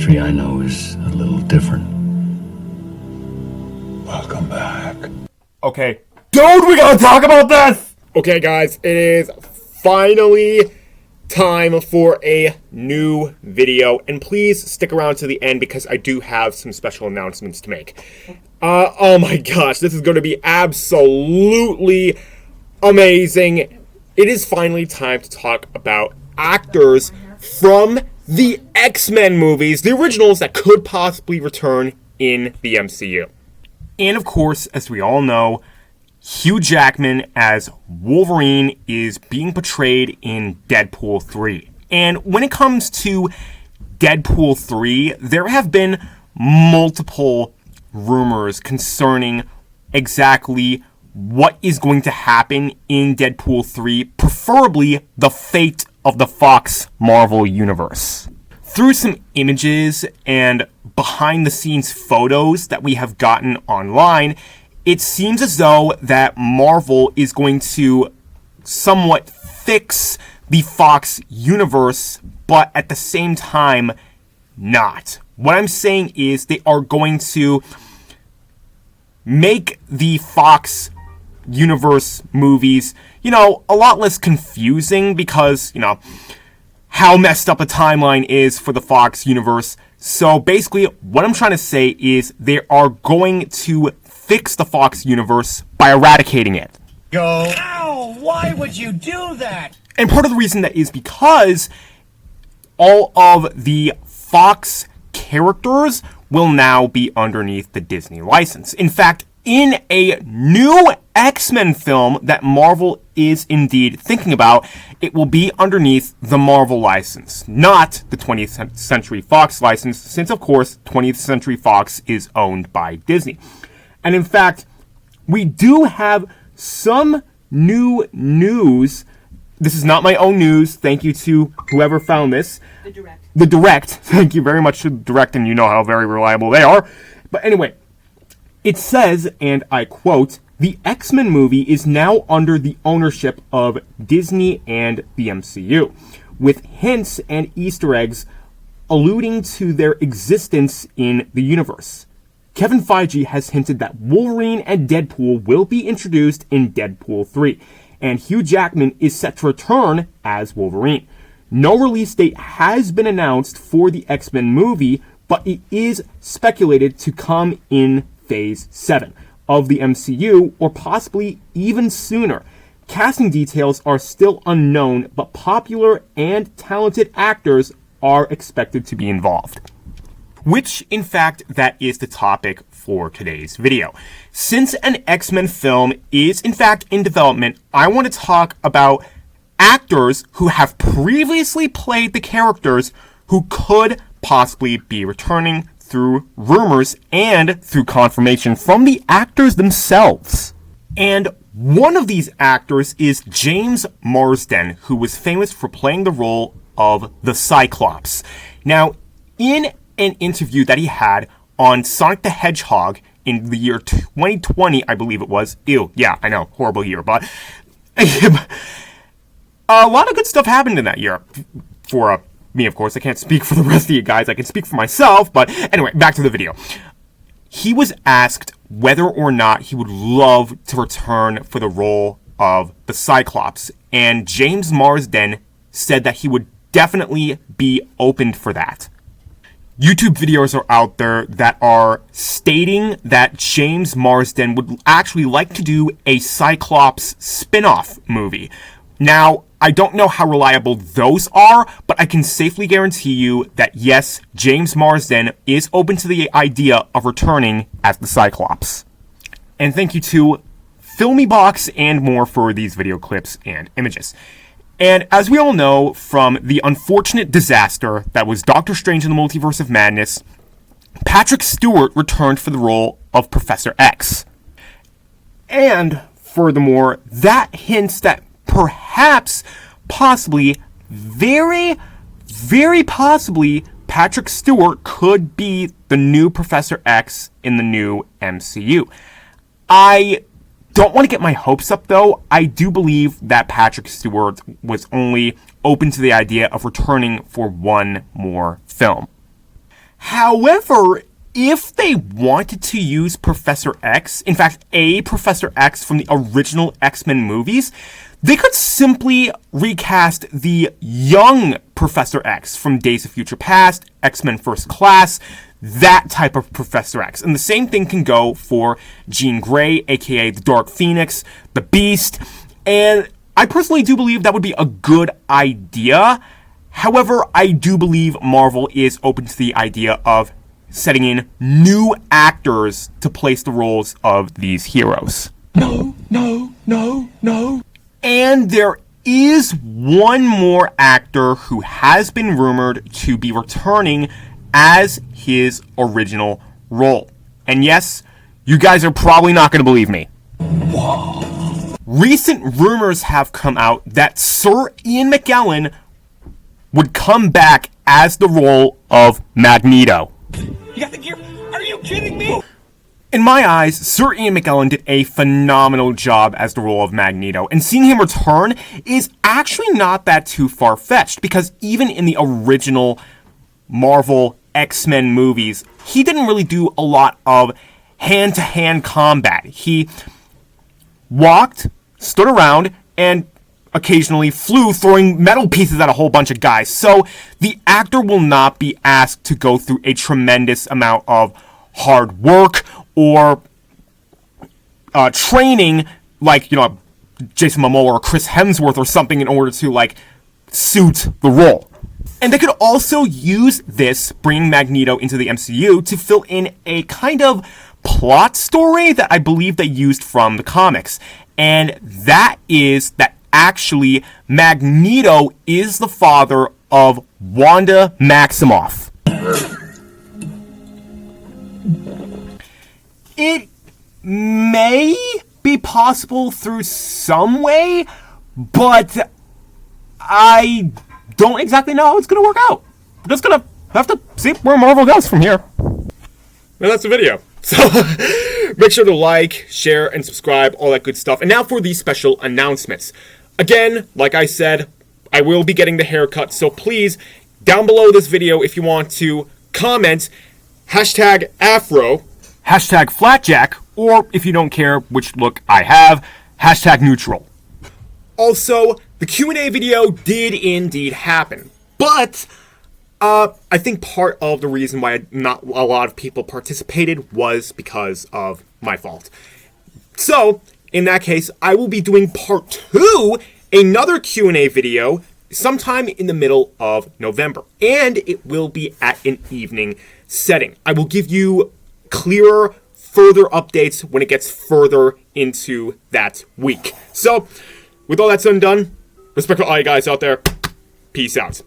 history I know is a little different. Welcome back. Okay. Dude, we gotta talk about this! Okay, guys, it is finally time for a new video. And please stick around to the end because I do have some special announcements to make. Oh my gosh, this is going to be absolutely amazing. It is finally time to talk about actors from the X-Men movies, the originals that could possibly return in the MCU. And of course, as we all know, Hugh Jackman as Wolverine is being portrayed in Deadpool 3. And when it comes to Deadpool 3, there have been multiple rumors concerning exactly what is going to happen in Deadpool 3, preferably the fate of the Fox Marvel Universe. Through some images and behind-the-scenes photos that we have gotten online, it seems as though that Marvel is going to somewhat fix the Fox universe, but at the same time, not. What I'm saying is they are going to make the Fox universe movies, a lot less confusing because, how messed up a timeline is for the Fox universe. So basically, what I'm trying to say is they are going to fix the Fox universe by eradicating it. Ow! Why would you do that? And part of the reason that is because all of the Fox characters will now be underneath the Disney license. In fact, in a new X-Men film that Marvel is indeed thinking about, it will be underneath the Marvel license, not the 20th Century Fox license, since of course 20th Century Fox is owned by Disney. And in fact, we do have some new news. This is not my own news. Thank you to whoever found this. The Direct. Thank you very much to Direct, and you know how very reliable they are. But anyway, it says, and I quote, "The X-Men movie is now under the ownership of Disney and the MCU, with hints and Easter eggs alluding to their existence in the universe. Kevin Feige has hinted that Wolverine and Deadpool will be introduced in Deadpool 3, and Hugh Jackman is set to return as Wolverine. No release date has been announced for the X-Men movie, but it is speculated to come in Phase 7 of the MCU, or possibly even sooner. Casting details are still unknown, but popular and talented actors are expected to be involved." Which, in fact, that is the topic for today's video. Since an X-Men film is, in fact, in development, I want to talk about actors who have previously played the characters who could possibly be returning through rumors and through confirmation from the actors themselves. And one of these actors is James Marsden, who was famous for playing the role of the Cyclops. Now, in an interview that he had on Sonic the Hedgehog in the year 2020, I believe it was. Ew, yeah, I know, horrible year, but a lot of good stuff happened in that year for me, of course. I can't speak for the rest of you guys. I can speak for myself, but anyway, back to the video. He was asked whether or not he would love to return for the role of the Cyclops, and James Marsden said that he would definitely be open for that. YouTube videos are out there that are stating that James Marsden would actually like to do a Cyclops spin-off movie. Now, I don't know how reliable those are, but I can safely guarantee you that yes, James Marsden is open to the idea of returning as the Cyclops. And thank you to FilmyBox and more for these video clips and images. And as we all know from the unfortunate disaster that was Doctor Strange in the Multiverse of Madness, Patrick Stewart returned for the role of Professor X. And furthermore, that hints that perhaps, possibly, very, very possibly, Patrick Stewart could be the new Professor X in the new MCU. I don't want to get my hopes up, though. I do believe that Patrick Stewart was only open to the idea of returning for one more film. However, if they wanted to use Professor X, in fact, a Professor X from the original X-Men movies, they could simply recast the young Professor X from Days of Future Past, X-Men First Class, that type of Professor X. And the same thing can go for Jean Grey, aka the Dark Phoenix, the Beast, and I personally do believe that would be a good idea. However, I do believe Marvel is open to the idea of setting in new actors to place the roles of these heroes. No, no, no, no. And there is one more actor who has been rumored to be returning as his original role. And yes, you guys are probably not going to believe me. Recent rumors have come out that Sir Ian McKellen would come back as the role of Magneto. You got the gear? Are you kidding me? In my eyes, Sir Ian McKellen did a phenomenal job as the role of Magneto, and seeing him return is actually not that too far-fetched, because even in the original Marvel X-Men movies, he didn't really do a lot of hand-to-hand combat. He walked, stood around, and occasionally flew, throwing metal pieces at a whole bunch of guys. So the actor will not be asked to go through a tremendous amount of hard work or training like, Jason Momoa or Chris Hemsworth or something in order to, suit the role. And they could also use this, bringing Magneto into the MCU, to fill in a kind of plot story that I believe they used from the comics. And that is that actually Magneto is the father of Wanda Maximoff. It may be possible through some way, but I don't exactly know how it's going to work out. We're just going to have to see where Marvel goes from here. And that's the video. So make sure to like, share, and subscribe, all that good stuff. And now for these special announcements. Again, like I said, I will be getting the haircut, so please, down below this video, if you want to comment, #Afro, #Flatjack, or if you don't care which look I have, #neutral. Also, the Q&A video did indeed happen, but I think part of the reason why not a lot of people participated was because of my fault. So, in that case, I will be doing part 2, another Q&A video, sometime in the middle of November. And it will be at an evening setting. I will give you clearer, further updates when it gets further into that week. So, with all that said and done, respect to all you guys out there. Peace out.